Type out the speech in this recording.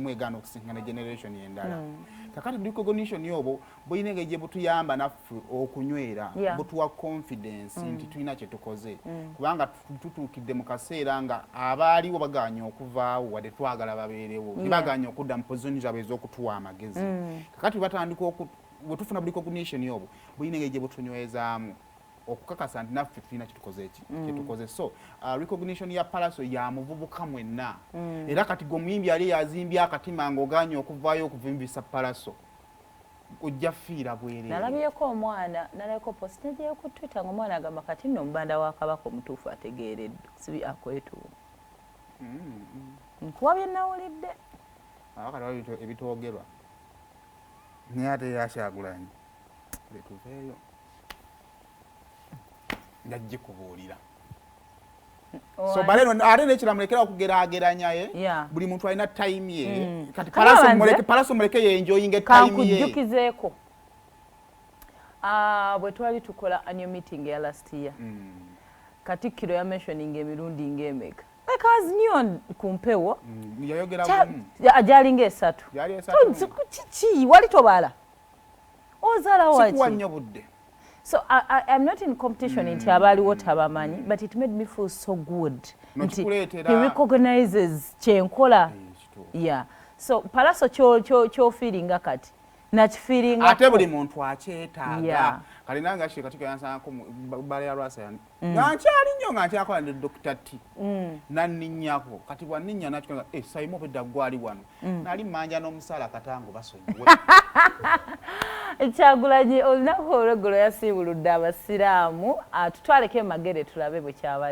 mwegana okusinkana generation endala kakati recognition yobo boyine ngeje butuyamba naffe okunywera butuwa confidence nti tulina kye tukoze kubanga tutuukidde mu kaseera nga abaaliwo baganya okuvaawo wadde twagala babeerewo baganya okudda mu position zaabwe ez'okutuwa amagezi kakati batandika bwe tufuna recognition yobo boyine ngeje butunywezaamu okukakasa nti naffe tulina kyetukoze so recognition ya Pallaso ya muvubuka mwenna era kati gomuyimbi yali yazimbye akatima ng'oganya okuvaayo okuvimbisa Pallaso ojja fiira bwerere nalabyeko omwana nalabeko post nagiye ku Twitter ng'omwana agamba kati nno omubanda wa Kabaka omutuufu ategeeredde sibi akwetuwa nkuwa bye nawulidde kati ebitoogerwa naye ate yakyagulanyi betuveeyo ndajje kubuulira so baleno ate n'ekiramulekera okugeraageranya buli muntu alina time ye kati Pallaso muleke ye enjoying time ye kankujjukizeeko bwe twali tukola annual meeting ya last year Katikkiro ya mentioning emirundi ng'emeka like as new ku mpewo yayogera ajalinga esatu kiki wali tobala ozala waki sikuwa nnyo budde. So I'm not in competition in Tabali tabamanyi, but it made me feel so good. He recognizes chenkola. Yeah. So Pallaso cho feeling kati. Not feeling ate buli muntu akyetaaga kali nanga shi katika yansa ko bale ya rwasa yani nkyali nnyo nga nkyakola ne Dr. T nanninyako kati bwanninya nakyo Saymore pedda gwali wano nali manja n'omusala katango basonyiwe Ekyagulanye olunaku olw'eggulo yasiibuludde abasiraamu tutwaleko emagere tulabe bwe kyabadde.